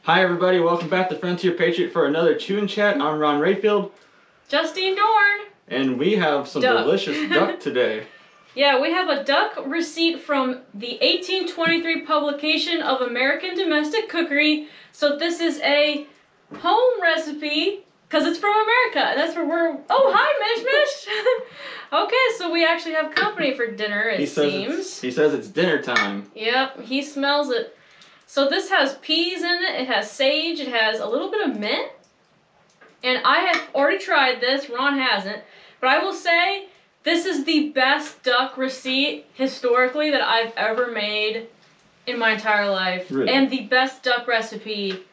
Hi everybody, welcome back to Frontier Patriot for another Chew and Chat. I'm Ron Rayfield. Justine Dorn. And we have some delicious duck today. Yeah, we have a duck receipt from the 1823 publication of American Domestic Cookery. So this is a home recipe, because it's from America. That's where we're... Oh, hi, MishMish! Okay, so we actually have company for dinner, it seems. He says it's dinner time. Yep, he smells it. So this has peas in it, it has sage, it has a little bit of mint. And I have already tried this, Ron hasn't. But I will say, this is the best duck receipt, historically, that I've ever made in my entire life. Really? And the best duck recipe,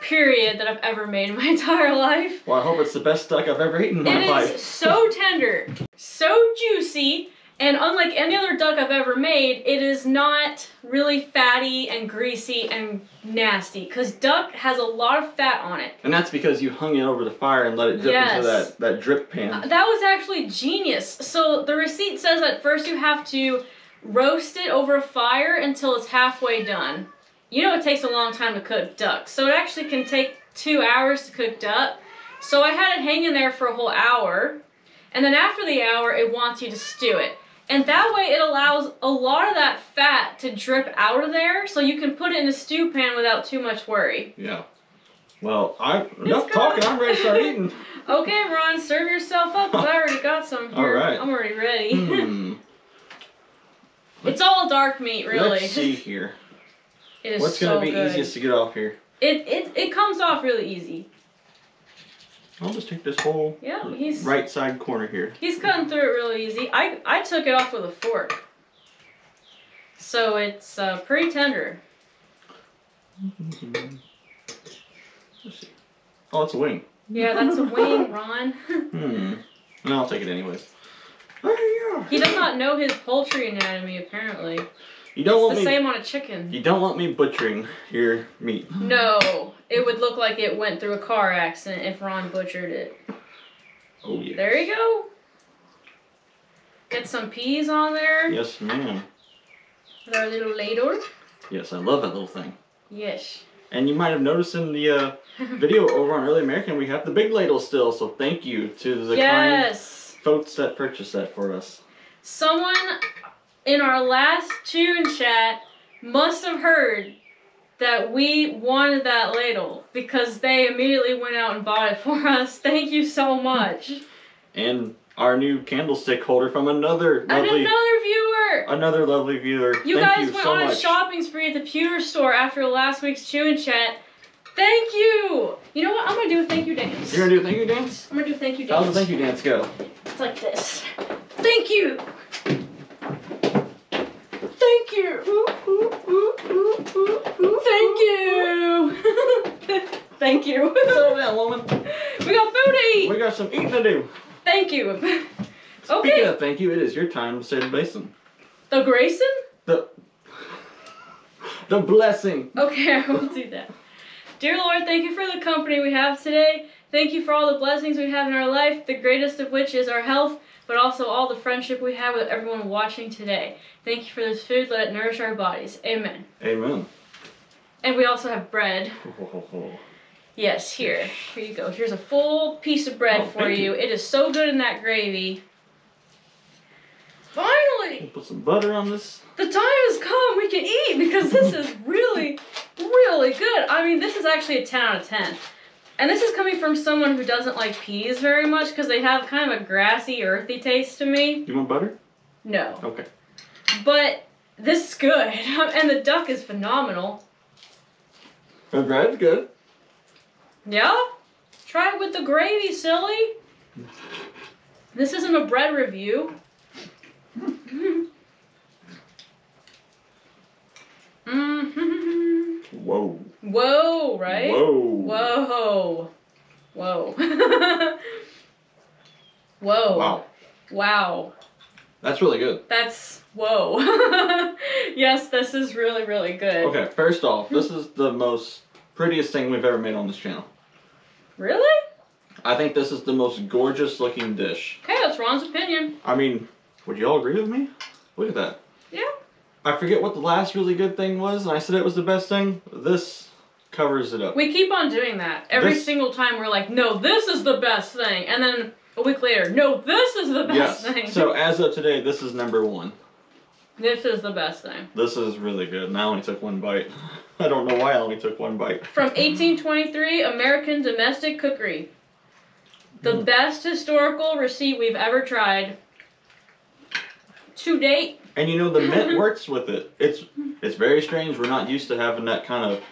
period, that I've ever made in my entire life. Well, I hope it's the best duck I've ever eaten in my life. It is so tender, so juicy. And unlike any other duck I've ever made, it is not really fatty and greasy and nasty. Because duck has a lot of fat on it. And that's because you hung it over the fire and let it drip into that drip pan. That was actually genius. So the receipt says that first you have to roast it over a fire until it's halfway done. You know it takes a long time to cook duck. So it actually can take 2 hours to cook duck. So I had it hanging there for a whole hour. And then after the hour, it wants you to stew it. And that way it allows a lot of that fat to drip out of there, so you can put it in a stew pan without too much worry. Yeah. Well, enough talking, I'm ready to start eating. Okay, Ron, serve yourself up, because I already got some here. Alright. I'm already ready. It's all dark meat, really. Let's see here. It is What's going to be easiest to get off here? It comes off really easy. I'll just take this whole right side corner here. He's cutting through it really easy. I took it off with a fork. So it's pretty tender. Let's see. Oh, it's a wing. Yeah, that's a wing, Ron. No, I'll take it anyways. He does not know his poultry anatomy, apparently. You don't want the same on a chicken. You don't want me butchering your meat. No, it would look like it went through a car accident if Ron butchered it. Oh yeah. There you go. Get some peas on there. Yes, ma'am. With our little ladle. Yes, I love that little thing. Yes. And you might have noticed in the video over on Early American, we have the big ladle still. So thank you to the kind folks that purchased that for us. Someone in our last Chew and Chat must have heard that we wanted that ladle, because they immediately went out and bought it for us. Thank you so much. And our new candlestick holder from another lovely viewer. You guys went on a shopping spree at the pewter store after last week's Chew and Chat. Thank you! You know what? I'm gonna do a thank you dance. You're gonna do a thank you dance? I'm gonna do a thank you dance. How's the thank you dance go? It's like this. Thank you! Thank you! Thank you! Thank you. Settle down, woman. We got food to eat! We got some eating to do. Thank you. Okay. Speaking of thank you, it is your time to say the blessing. The Grayson? The blessing. Okay, I will do that. Dear Lord, thank you for the company we have today. Thank you for all the blessings we have in our life, the greatest of which is our health, but also all the friendship we have with everyone watching today. Thank you for this food. Let it nourish our bodies. Amen. Amen. And we also have bread. Yes, here you go. Here's a full piece of bread for you. It is so good in that gravy. Finally! We'll put some butter on this. The time has come. We can eat, because this is really, really good. I mean, this is actually a 10 out of 10. And this is coming from someone who doesn't like peas very much, because they have kind of a grassy, earthy taste to me. You want butter? No. Okay. But this is good. And the duck is phenomenal. The bread's good. Yeah? Try it with the gravy, silly. This isn't a bread review. Whoa. Whoa, right? Whoa. Whoa. Whoa. Whoa. Wow. Wow. That's really good. That's, whoa. Yes, this is really, really good. Okay, first off, this is the most prettiest thing we've ever made on this channel. Really? I think this is the most gorgeous looking dish. Okay, that's Ron's opinion. I mean, would you all agree with me? Look at that. Yeah. I forget what the last really good thing was, and I said it was the best thing. This covers it up. We keep on doing that. Every single time we're like, no, this is the best thing. And then a week later, no, this is the best thing. So as of today, this is number 1. This is the best thing. This is really good. And I only took 1 bite. I don't know why I only took 1 bite. From 1823, American Domestic Cookery. The best historical receipt we've ever tried to date. And you know, the mint works with it. It's very strange. We're not used to having that kind of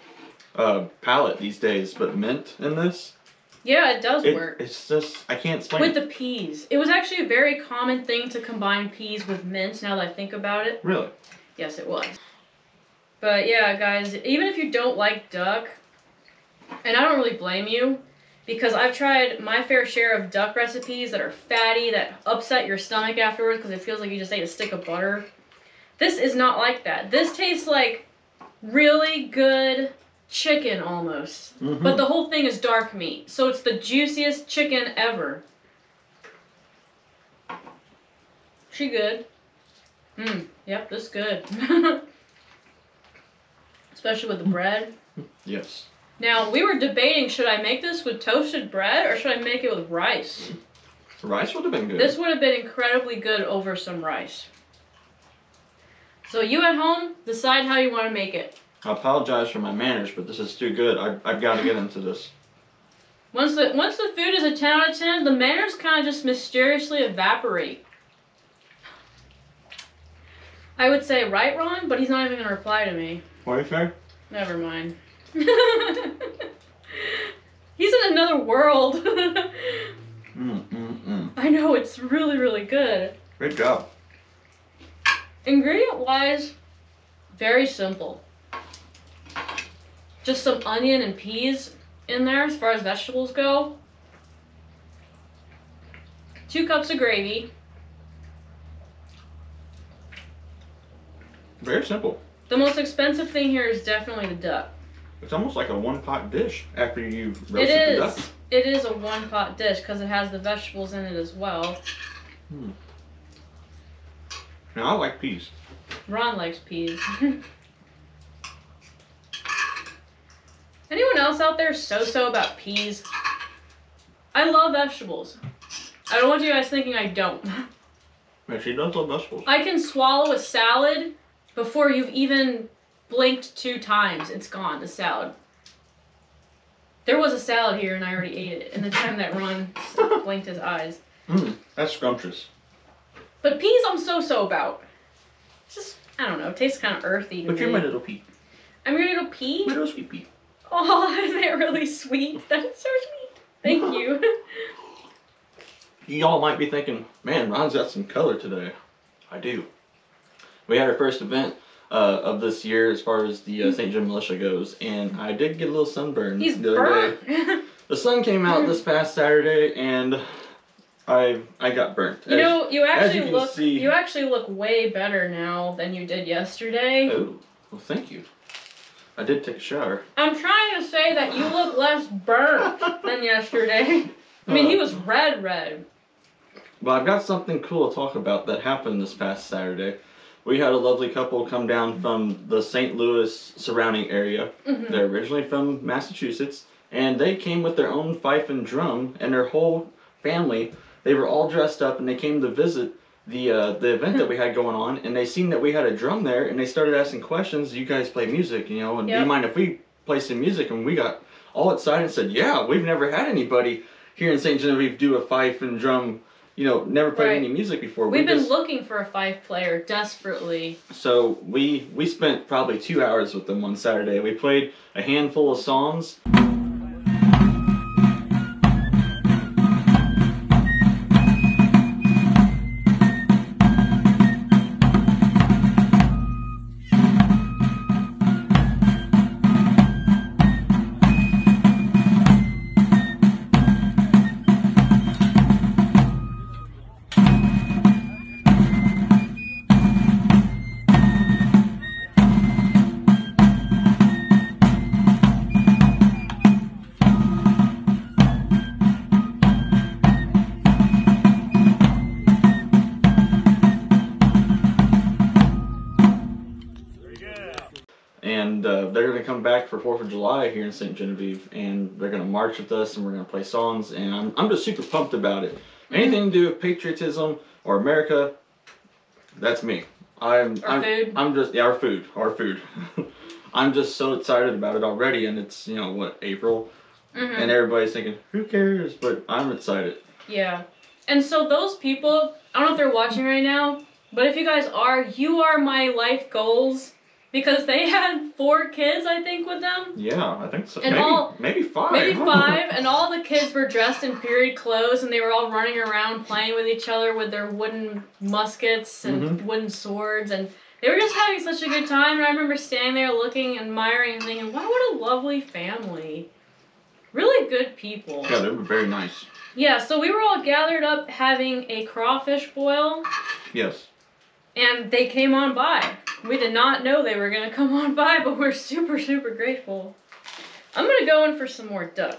palate these days, but mint in this. Yeah, it does work. It's just, I can't explain With the peas. It was actually a very common thing to combine peas with mint, now that I think about it. Really? Yes, it was. But yeah, guys, even if you don't like duck, and I don't really blame you, because I've tried my fair share of duck recipes that are fatty, that upset your stomach afterwards because it feels like you just ate a stick of butter. This is not like that. This tastes like really good chicken almost. Mm-hmm. But the whole thing is dark meat. So it's the juiciest chicken ever. She good. Yep, this is good. Especially with the bread. Yes. Now, we were debating, should I make this with toasted bread or should I make it with rice? Rice would have been good. This would have been incredibly good over some rice. So you at home, decide how you want to make it. I apologize for my manners, but this is too good. I've got to get into this. Once the food is a 10 out of 10, the manners kind of just mysteriously evaporate. I would say, right, Ron? But he's not even going to reply to me. What are you saying? Never mind. He's in another world. I know, it's really, really good. Great job. Ingredient-wise, very simple. Just some onion and peas in there as far as vegetables go. 2 cups of gravy. Very simple. The most expensive thing here is definitely the duck. It's almost like a one-pot dish after you've roasted the duck. It is a one-pot dish because it has the vegetables in it as well. Now, I like peas. Ron likes peas. Anyone else out there so-so about peas? I love vegetables. I don't want you guys thinking I don't. Yeah, she does love vegetables. I can swallow a salad before you've even blinked 2 times. It's gone, the salad. There was a salad here and I already ate it in the time that Ron blinked his eyes. That's scrumptious. But peas I'm so about. It's just, I don't know, it tastes kind of earthy to me. But you're my little pea. I'm your little pea? My little sweet pea. Oh, is that really sweet? That is so sweet. Thank you. Y'all might be thinking, man, Ron's got some color today. I do. We had our first event of this year as far as the St. John militia goes, and I did get a little sunburn He's the other day. The sun came out this past Saturday, and I got burnt. You know, you actually look way better now than you did yesterday. Oh, well, thank you. I did take a shower. I'm trying to say that you look less burnt than yesterday. I mean, he was red. Well, I've got something cool to talk about that happened this past Saturday. We had a lovely couple come down from the St. Louis surrounding area. They're originally from Massachusetts, and they came with their own fife and drum, and their whole family. They were all dressed up, and they came to visit the event that we had going on, and they seen that we had a drum there, and they started asking questions. You guys play music, you know, and do you mind if we play some music? And we got all excited and said, yeah, we've never had anybody here in St. Genevieve do a fife and drum. You know, never played any music before. We've been looking for a fife player desperately. So we spent probably 2 hours with them on Saturday. We played a handful of songs. back for 4th of July here in St. Genevieve, and they're gonna march with us, and we're gonna play songs, and I'm just super pumped about it. Anything to do with patriotism or America, that's me. Our food. I'm just so excited about it already, and it's, April, and everybody's thinking, who cares? But I'm excited. Yeah. And so those people, I don't know if they're watching right now, but if you guys are, you are my life goals. Because they had 4 kids, I think, with them. Yeah, I think so. And maybe 5. Maybe 5, and all the kids were dressed in period clothes, and they were all running around playing with each other with their wooden muskets and wooden swords, and they were just having such a good time. And I remember standing there looking, admiring, and thinking, wow, what a lovely family. Really good people. Yeah, they were very nice. Yeah, so we were all gathered up having a crawfish boil. Yes. And they came on by. We did not know they were going to come on by, but we're super, super grateful. I'm going to go in for some more duck.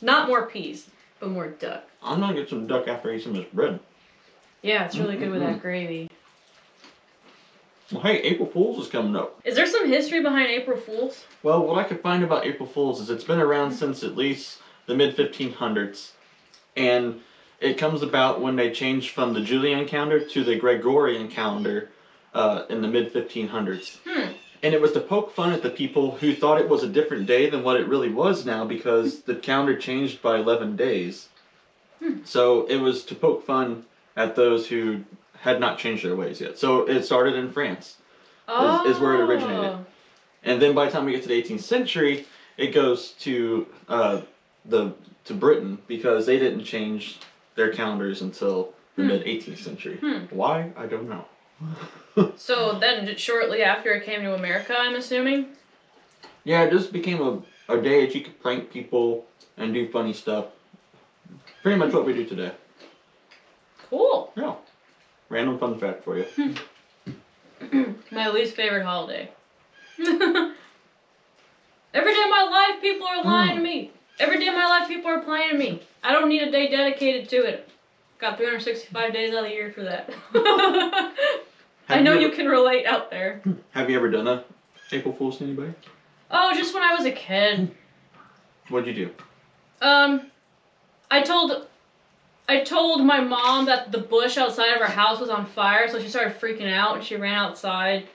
Not more peas, but more duck. I'm going to get some duck after I eat some of this bread. Yeah, it's really good with that gravy. Well, hey, April Fool's is coming up. Is there some history behind April Fool's? Well, what I could find about April Fool's is it's been around since at least the mid-1500s. And it comes about when they changed from the Julian calendar to the Gregorian calendar in the mid-1500s. And it was to poke fun at the people who thought it was a different day than what it really was now, because the calendar changed by 11 days. So it was to poke fun at those who had not changed their ways yet. So it started in France, is where it originated. And then by the time we get to the 18th century, it goes to Britain, because they didn't change their calendars until the mid-18th century. Why? I don't know. So then shortly after it came to America, I'm assuming? Yeah, it just became a day that you could prank people and do funny stuff. Pretty much what we do today. Cool. Yeah. Random fun fact for you. My least favorite holiday. Every day of my life, people are lying to me. Every day of my life, people are playing to me. I don't need a day dedicated to it. Got 365 days out of the year for that. I know you can relate out there. Have you ever done a April Fool's to anybody? Oh, just when I was a kid. What'd you do? I told my mom that the bush outside of our house was on fire, so she started freaking out and she ran outside.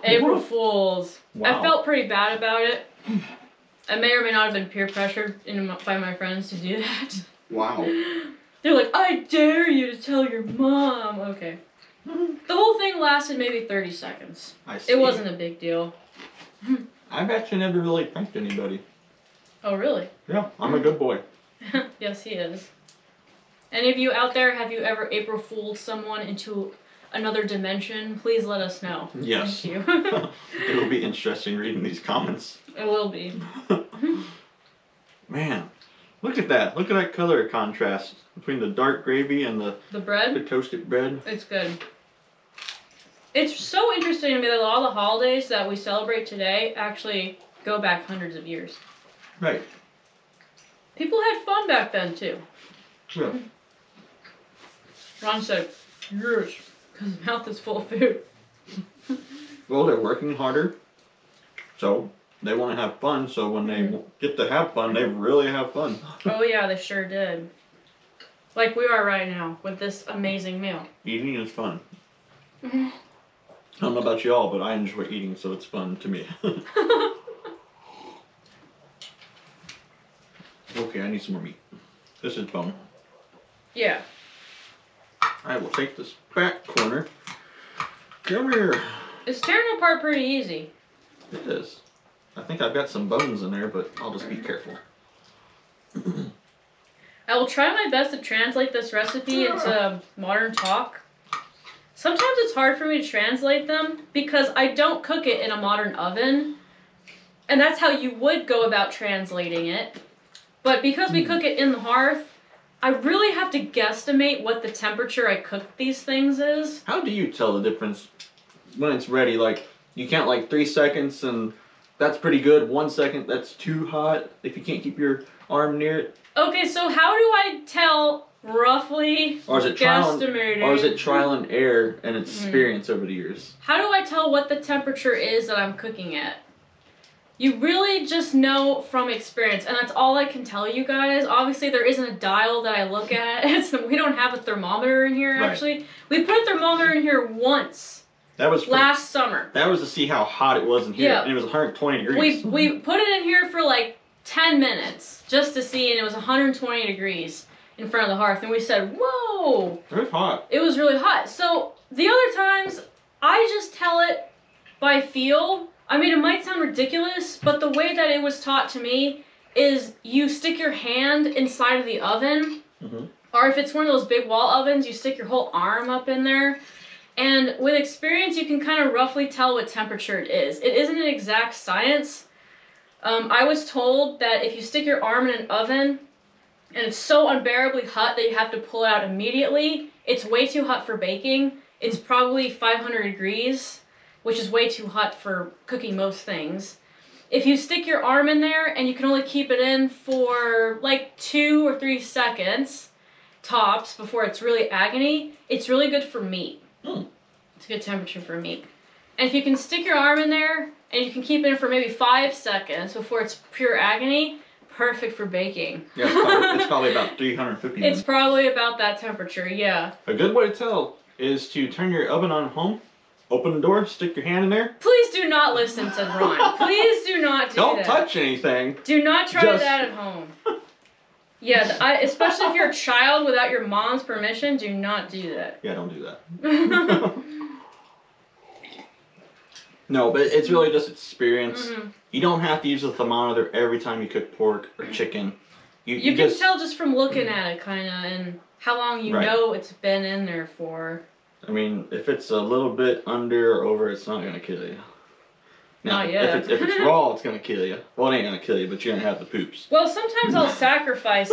April Fool's. Wow. I felt pretty bad about it. I may or may not have been peer pressured by my friends to do that. Wow. They're like, I dare you to tell your mom. Okay. The whole thing lasted maybe 30 seconds. I see. It wasn't a big deal. I've actually never really pranked anybody. Oh, really? Yeah, I'm a good boy. Yes, he is. Any of you out there, have you ever April Fooled someone into another dimension? Please let us know. Yes. Thank you. It will be interesting reading these comments. It will be. Man, look at that. Look at that color contrast between the dark gravy and the bread? The toasted bread. It's good. It's so interesting to me that all the holidays that we celebrate today actually go back hundreds of years. Right. People had fun back then, too. Yeah. Ron said, yes, because his mouth is full of food. Well, they're working harder, so they want to have fun, so when they get to have fun, they really have fun. Oh, yeah, they sure did. Like we are right now with this amazing meal. Eating is fun. I don't know about y'all, but I enjoy eating, so it's fun to me. Okay, I need some more meat. This is bone. Yeah. I will take this back corner. Come here. It's tearing apart pretty easy. It is. I think I've got some bones in there, but I'll just be careful. I will try my best to translate this recipe into modern talk. Sometimes it's hard for me to translate them because I don't cook it in a modern oven. And that's how you would go about translating it. But because we cook it in the hearth, I really have to guesstimate what the temperature I cook these things is. How do you tell the difference when it's ready? Like, you count like 3 seconds and that's pretty good. 1 second, that's too hot if you can't keep your arm near it. Okay, so how do I tell roughly guesstimating? Or is it trial and error and experience over the years? How do I tell what the temperature is that I'm cooking at? You really just know from experience, and that's all I can tell you guys. Obviously, there isn't a dial that I look at. We don't have a thermometer in here, actually. We put a thermometer in here once. That was last summer. That was to see how hot it was in here, and it was 120 degrees. We put it in here for like 10 minutes just to see, and it was 120 degrees in front of the hearth, and we said, whoa! It was hot. It was really hot. So the other times, I just tell it by feel. I mean, it might sound ridiculous, but the way that it was taught to me is you stick your hand inside of the oven, or if it's one of those big wall ovens, you stick your whole arm up in there. And with experience, you can kind of roughly tell what temperature it is. It isn't an exact science. I was told that if you stick your arm in an oven and it's so unbearably hot that you have to pull it out immediately, it's way too hot for baking. It's probably 500 degrees, which is way too hot for cooking most things. If you stick your arm in there and you can only keep it in for like 2 or 3 seconds, tops, before it's really agony, it's really good for meat. It's a good temperature for meat. And if you can stick your arm in there and you can keep it in for maybe 5 seconds before it's pure agony, perfect for baking. Yeah, it's probably about 350 minutes. It's probably about that temperature, yeah. A good way to tell is to turn your oven on home, open the door, stick your hand in there. Please do not listen to Ron. Please do not do that. Don't touch anything. Do not try that at home. Yeah, especially if you're a child without your mom's permission, do not do that. Yeah, don't do that. No, but it's really just experience. You don't have to use a thermometer every time you cook pork or chicken. You can tell just from looking at it, kind of, and how long you know it's been in there for. I mean, if it's a little bit under or over, it's not going to kill you. Now, not yet. If it's raw, it's going to kill you. Well, it ain't going to kill you, but you're going to have the poops. Well, sometimes I'll sacrifice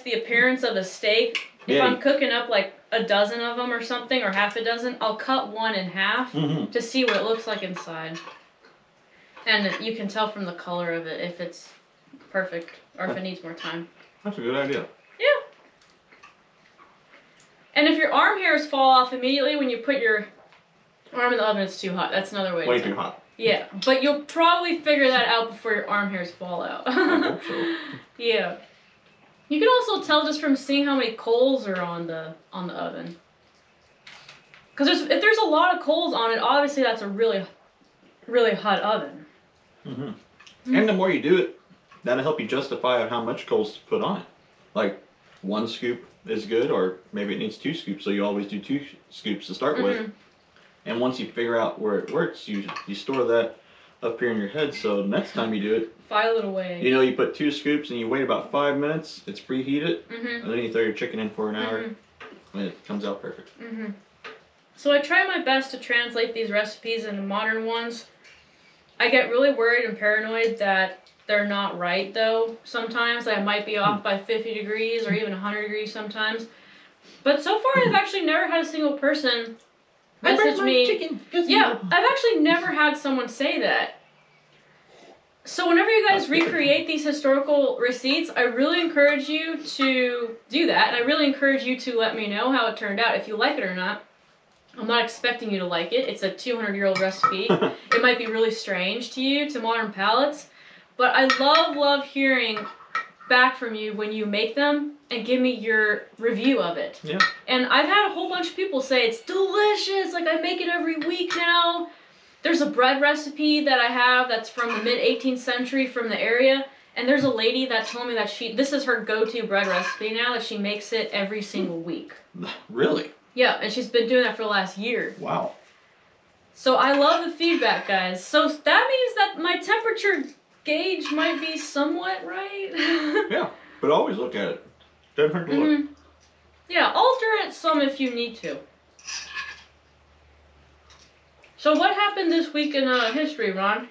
the appearance of a steak. If I'm cooking up like a dozen of them or something, or half a dozen, I'll cut one in half to see what it looks like inside. And you can tell from the color of it if it's perfect or if it needs more time. That's a good idea. Yeah. And if your arm hairs fall off immediately when you put your arm in the oven, it's too hot. That's another way. Way too hot. Yeah, but you'll probably figure that out before your arm hairs fall out. I hope so. Yeah. You can also tell just from seeing how many coals are on the oven. Because if there's a lot of coals on it, obviously that's a really, really hot oven. And the more you do it, that'll help you justify how much coals to put on it. Like 1 scoop is good, or maybe it needs 2 scoops, so you always do 2 scoops to start with. And once you figure out where it works, you store that up here in your head, so next time you do it, file it away. You know, you put 2 scoops and you wait about 5 minutes, it's preheated, and then you throw your chicken in for an hour, and it comes out perfect. So I try my best to translate these recipes into modern ones. I get really worried and paranoid that they're not right, though, sometimes. I might be off by 50 degrees or even 100 degrees sometimes. But so far, I've actually never had a single person message me. Chicken. Yeah, I've actually never had someone say that. So whenever you guys recreate these historical receipts, I really encourage you to do that, and I really encourage you to let me know how it turned out, if you like it or not. I'm not expecting you to like it. It's a 200-year-old recipe. It might be really strange to you, to modern palates, but I love hearing back from you when you make them and give me your review of it. Yeah. And I've had a whole bunch of people say it's delicious, like I make it every week now. There's a bread recipe that I have that's from the mid-18th century from the area, and there's a lady that told me that this is her go-to bread recipe now, that she makes it every single week. Really? Yeah, and she's been doing that for the last year. Wow. So I love the feedback, guys. So that means that my temperature gauge might be somewhat right. Yeah, but always look at it. Doesn't hurt to look. Yeah, alter it some if you need to. So what happened this week in history, Ron?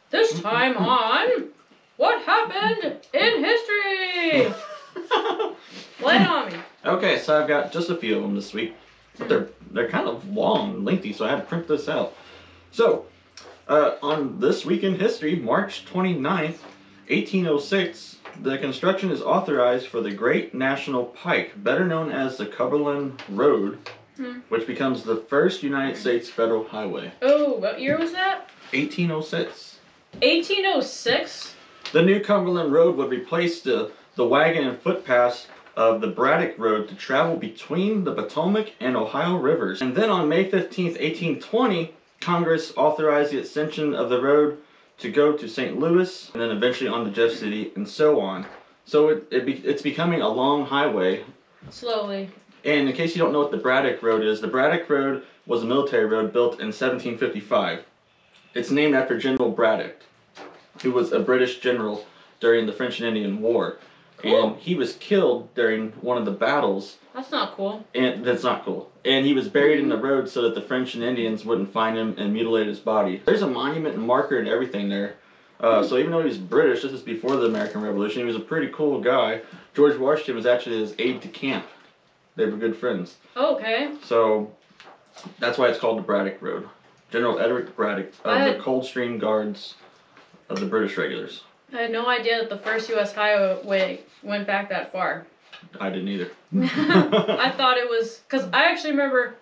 This time on What Happened in History? Lay it on me. Okay, so I've got just a few of them this week, but they're kind of long and lengthy, so I had to print this out. So, on this week in history, March 29th, 1806, the construction is authorized for the Great National Pike, better known as the Cumberland Road, which becomes the first United States federal highway. Oh, what year was that? 1806. 1806? The new Cumberland Road would replace the wagon and footpaths of the Braddock Road to travel between the Potomac and Ohio rivers. And then on May 15th, 1820, Congress authorized the extension of the road to go to St. Louis, and then eventually on to Jeff City, and so on. So it's becoming a long highway. Slowly. And in case you don't know what the Braddock Road is, the Braddock Road was a military road built in 1755. It's named after General Braddock, who was a British general during the French and Indian War. Cool. And he was killed during one of the battles. That's not cool. And that's not cool. And he was buried in the road so that the French and Indians wouldn't find him and mutilate his body. There's a monument and marker and everything there. So even though he was British, this is before the American Revolution, he was a pretty cool guy. George Washington was actually his aide-de-camp. They were good friends. Okay. So that's why it's called the Braddock Road. General Edward Braddock of the Coldstream Guards of the British regulars. I had no idea that the first U.S. highway went back that far. I didn't either. I thought it was, because I actually remember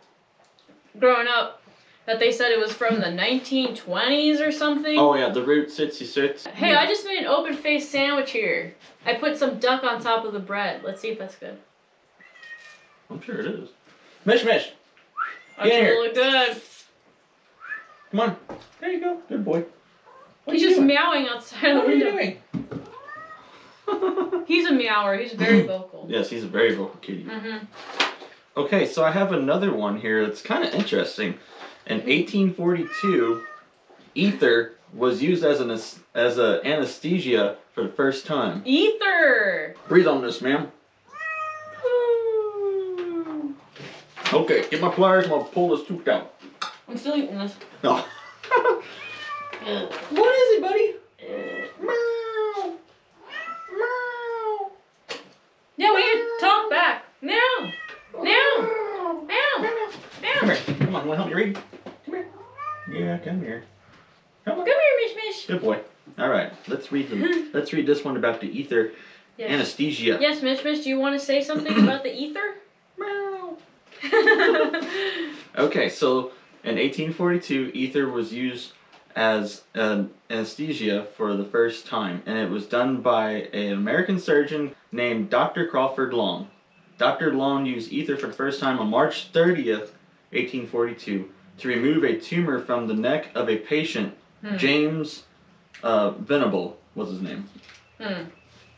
growing up that they said it was from the 1920s or something. Oh yeah, the Route 66. Hey, I just made an open-faced sandwich here. I put some duck on top of the bread. Let's see if that's good. I'm sure it is. MishMish! That's really good. Come on. There you go. Good boy. He's just meowing outside the window. What are you doing? He's a meower. He's very vocal. Yes, he's a very vocal kitty. Mm-hmm. Okay, so I have another one here that's kind of interesting. In 1842, ether was used as an anesthesia for the first time. Ether! Breathe on this, ma'am. Okay, get my pliers. I'm gonna pull this tooth out. I'm still eating this. No. What is it, buddy? Meow. Meow. Yeah, we need to talk back. Meow. Meow. Meow. Come Meow. here. Come on, want to help me read? Come here. Yeah, come here. Come on. Come here, MishMish. Good boy. All right, let's read them. Let's read this one about the ether anesthesia. Yes, MishMish, do you want to say something about the ether? Meow. Okay, so in 1842, ether was used as an anesthesia for the first time, and it was done by an American surgeon named Dr. Crawford Long. Dr. Long used ether for the first time on March 30th, 1842, to remove a tumor from the neck of a patient. James Venable was his name.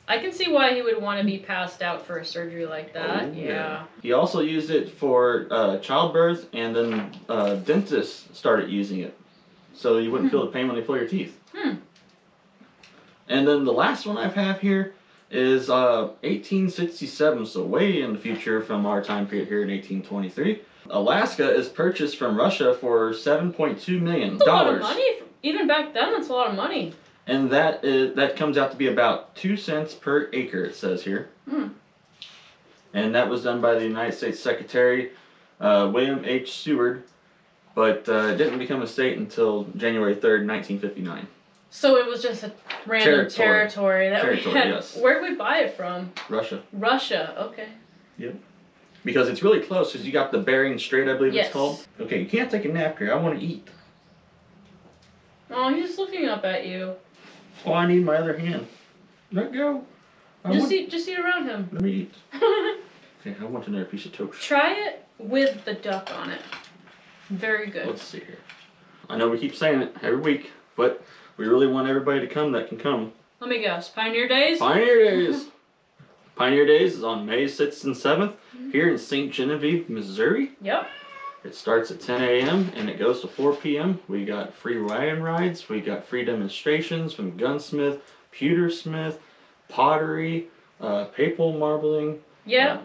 I can see why he would want to be passed out for a surgery like that. Oh, yeah. He also used it for childbirth, and then dentists started using it, so you wouldn't feel the pain when they pull your teeth. And then the last one I have here is 1867, so way in the future from our time period here in 1823. Alaska is purchased from Russia for $7.2 million. That's a lot of money. Even back then, that's a lot of money. And that comes out to be about 2 cents per acre, it says here. And that was done by the United States Secretary William H. Seward, but it didn't become a state until January 3rd, 1959. So it was just a random territory that we had. Yes. Where did we buy it from? Russia. Russia, okay. Yep. Because it's really close, because you got the Bering Strait, I believe Yes. it's called. Okay, you can't take a nap here. I want to eat. Oh, he's just looking up at you. Oh, I need my other hand. Let go. Just eat around him. Let me eat. Okay, I want another piece of toast. Try it with the duck on it. Very good. Let's see here. I know we keep saying it every week, but we really want everybody to come that can come. Let me guess. Pioneer Days? Pioneer Days! Pioneer Days is on May 6th and 7th here in St. Genevieve, Missouri. Yep. It starts at 10 a.m. and it goes to 4 p.m. We got free wagon rides. We got free demonstrations from gunsmith, pewtersmith, pottery, papal marbling. Yep.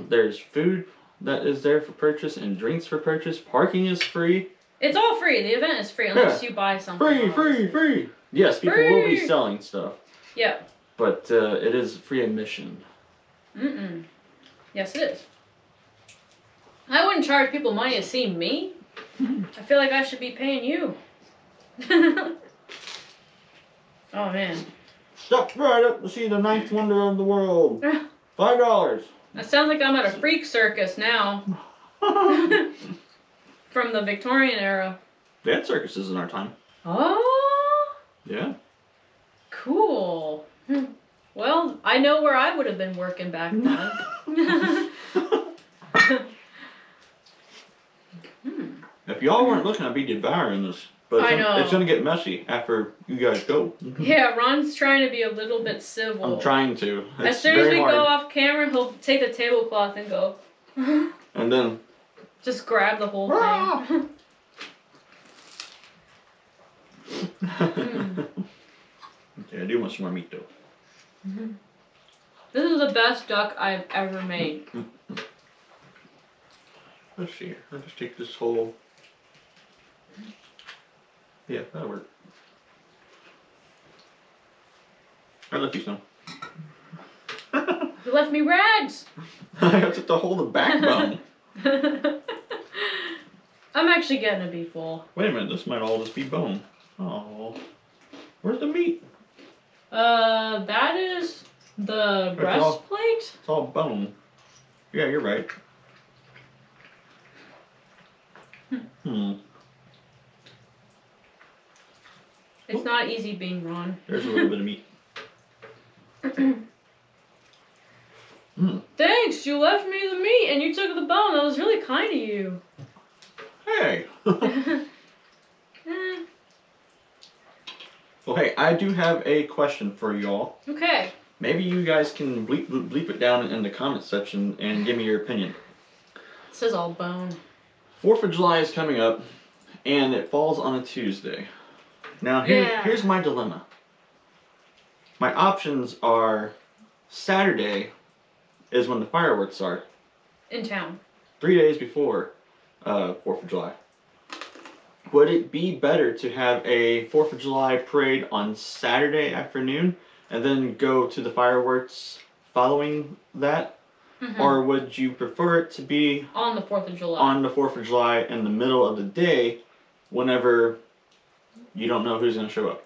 There's food that is there for purchase and drinks for purchase. Parking is free. It's all free. The event is free unless you buy something. Free! Yes, people will be selling stuff. Yep. But it is free admission. Yes, it is. I wouldn't charge people money to see me. I feel like I should be paying you. Oh, man. Step right up to see the ninth wonder of the world. $5. That sounds like I'm at a freak circus now. From the Victorian era. They had circuses in our time. Oh. Yeah. Cool. Well, I know where I would have been working back then. If y'all weren't looking, I'd be devouring this. But it's gonna get messy after you guys go. Yeah, Ron's trying to be a little bit civil. I'm trying to. As soon as we go off camera, he'll take the tablecloth and go. And then just grab the whole thing. Okay, I do want some more meat though. This is the best duck I've ever made. Let's see here. I'll just take this whole. Yeah, that'll work. I left you some. You left me rags! I have to hold the backbone. I'm actually getting to be full. Wait a minute, this might all just be bone. Oh, where's the meat? That is the breastplate? It's all bone. Yeah, you're right. It's not easy being Ron. There's a little bit of meat. Thanks, you left me the meat and you took the bone. That was really kind of you. Hey. Well, hey, I do have a question for y'all. Okay. Maybe you guys can bleep it down in the comment section and give me your opinion. It says all bone. 4th of July is coming up, and it falls on a Tuesday. Now, here's my dilemma. My options are Saturday is when the fireworks are. In town. 3 days before 4th of July. Would it be better to have a 4th of July parade on Saturday afternoon and then go to the fireworks following that? Or would you prefer it to be on the 4th of July? On the 4th of July in the middle of the day whenever you don't know who's going to show up?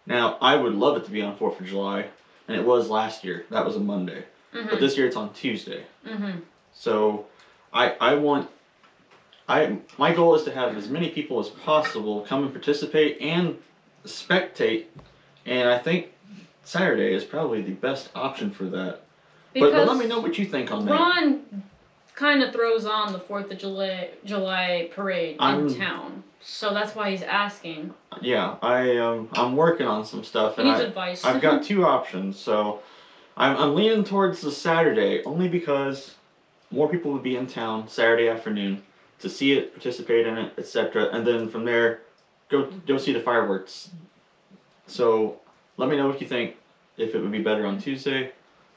Now, I would love it to be on 4th of July, and it was last year. That was a Monday. But this year it's on Tuesday. So my goal is to have as many people as possible come and participate and spectate, and I think Saturday is probably the best option for that. But let me know what you think on that. Ron kind of throws on the 4th of July parade in town, so that's why he's asking. Yeah, I'm working on some stuff, he needs advice. I've got 2 options, so I'm leaning towards the Saturday only because more people would be in town Saturday afternoon to see it, participate in it, etc. And then from there, go see the fireworks. So let me know what you think, if it would be better on Tuesday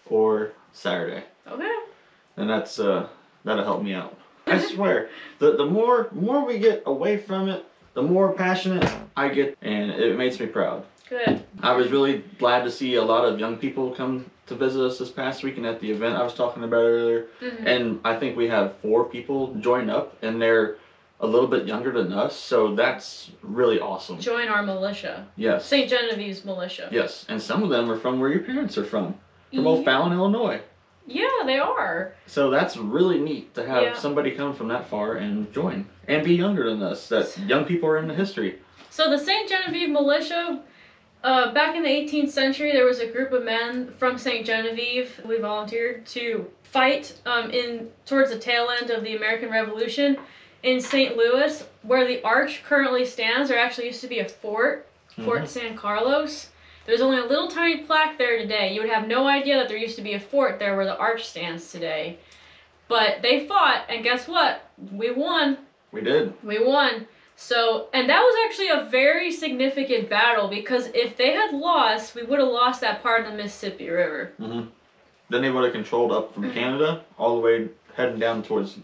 or Saturday. Okay. And that'll help me out. I swear, the more we get away from it, the more passionate I get, and it makes me proud. Good. I was really glad to see a lot of young people come to visit us this past weekend at the event I was talking about earlier. And I think we have 4 people join up, and they're a little bit younger than us, so that's really awesome. Join our militia. Yes. St. Genevieve's militia. Yes, and some of them are from where your parents are from O'Fallon, Illinois. Yeah, they are. So that's really neat to have somebody come from that far and join. And be younger than us, that young people are into history. So the St. Genevieve militia, back in the 18th century, there was a group of men from St. Genevieve. We volunteered to fight towards the tail end of the American Revolution in St. Louis, where the arch currently stands. There actually used to be a fort, Fort San Carlos. There's only a little tiny plaque there today. You would have no idea that there used to be a fort there where the arch stands today. But they fought, and guess what? We won. We did. We won. So, and that was actually a very significant battle, because if they had lost, we would have lost that part of the Mississippi River. Then they would have controlled up from Canada all the way heading down towards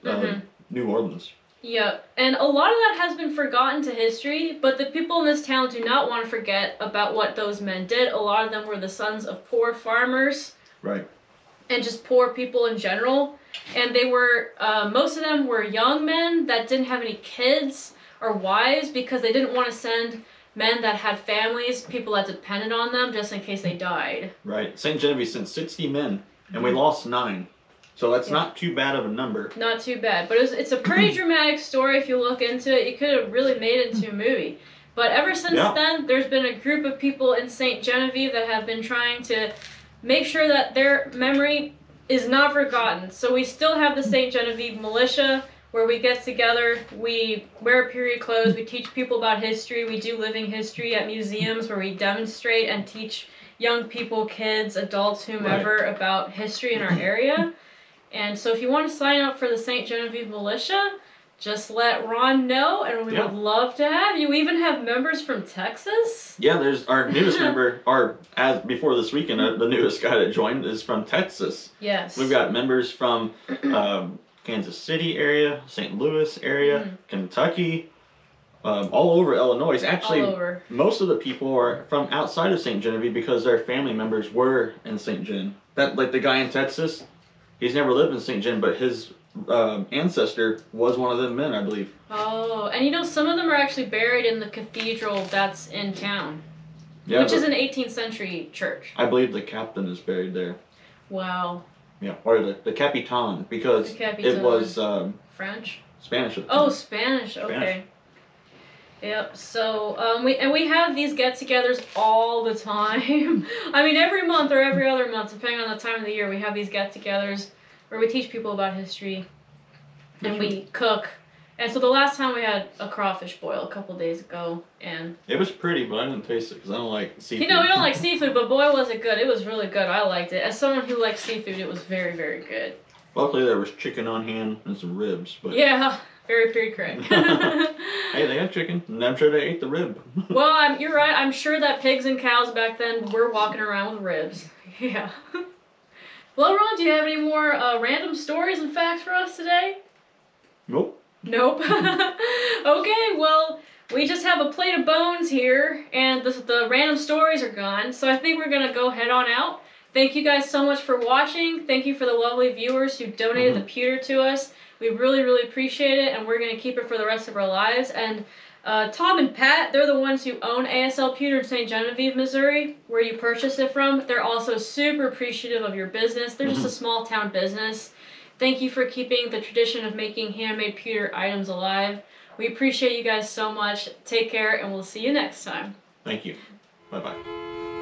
New Orleans. Yeah, and a lot of that has been forgotten to history, but the people in this town do not want to forget about what those men did. A lot of them were the sons of poor farmers. Right. And just poor people in general. And they were, most of them were young men that didn't have any kids or wives, because they didn't want to send men that had families, people that depended on them, just in case they died. Right. St. Genevieve sent 60 men, and we lost 9. So that's not too bad of a number. Not too bad. But it's a pretty dramatic story if you look into it. You could have really made it into a movie. But ever since then, there's been a group of people in St. Genevieve that have been trying to make sure that their memory is not forgotten. So we still have the St. Genevieve militia, where we get together, we wear period clothes, we teach people about history, we do living history at museums where we demonstrate and teach young people, kids, adults, whomever, about history in our area. And so if you want to sign up for the St. Genevieve militia, just let Ron know, and we would love to have you. We even have members from Texas. Yeah, there's our newest member, as before this weekend, the newest guy that joined is from Texas. Yes. We've got members from Kansas City area, St. Louis area, Kentucky, all over Illinois. Actually, most of the people are from outside of St. Genevieve because their family members were in St. Gen. Like the guy in Texas, he's never lived in St. Gen, but his ancestor was one of them men, I believe. Oh, and some of them are actually buried in the cathedral that's in town, which is an 18th century church. I believe the captain is buried there. Wow. Yeah, or the Capitan, because it was French? Spanish. Oh, Spanish. Okay. Yep. So we have these get-togethers all the time. I mean, every month or every other month, depending on the time of the year, we have these get-togethers where we teach people about history, and we cook. And so the last time we had a crawfish boil a couple days ago, and it was pretty, but I didn't taste it because I don't like seafood. We don't like seafood, but boy was it good. It was really good. I liked it. As someone who likes seafood, it was very, very good. Luckily, there was chicken on hand and some ribs. But yeah, very correct. Hey, they had chicken, and I'm sure they ate the rib. Well, you're right. I'm sure that pigs and cows back then were walking around with ribs. Yeah. Well, Ron, do you have any more random stories and facts for us today? Nope. Okay, well, we just have a plate of bones here, and the random stories are gone, so I think we're going to go head on out. Thank you guys so much for watching. Thank you for the lovely viewers who donated the pewter to us. We really, really appreciate it, and we're going to keep it for the rest of our lives. And Tom and Pat, they're the ones who own ASL Pewter in St. Genevieve, Missouri, where you purchase it from. They're also super appreciative of your business. They're just a small town business. Thank you for keeping the tradition of making handmade pewter items alive. We appreciate you guys so much. Take care, and we'll see you next time. Thank you. Bye-bye.